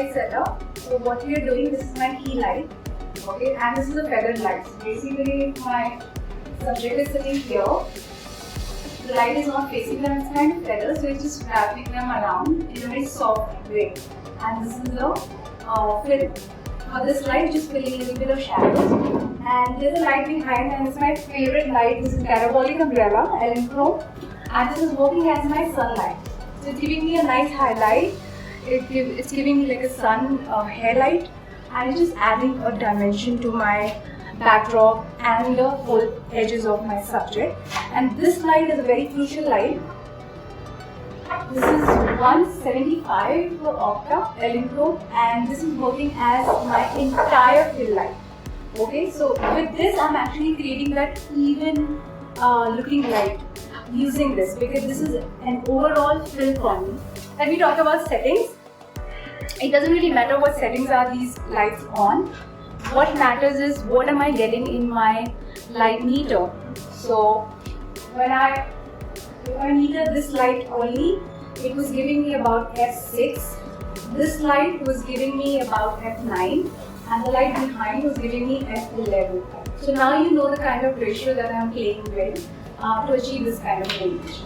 light setup. So what we are doing, this is my key light, okay, and this is a feathered light. So basically, if my subject is sitting here, the light is not facing them, it's kind of feathers, so it's just wrapping them around in a very soft way. And this is the film. For this light, just filling a little bit of shadows. And there's a light behind, and it's my favorite light. This is parabolic umbrella, Chrome, and this is working as my sunlight. So it's giving me a nice highlight. It's giving me like a sun hairlight, and it's just adding a dimension to my backdrop and the whole edges of my subject. And this light is a very crucial light. This is 175 octa Chrome, and this is working as my entire fill light. Okay, so with this I'm actually creating that even looking light using this, because this is an overall fill for me. When we talk about settings, it doesn't really matter what settings are these lights on. What matters is what am I getting in my light meter. So if I meter this light only, it was giving me about f6. This light was giving me about f9, and the light behind was giving me f11. So now you know the kind of ratio that I'm playing with to achieve this kind of range.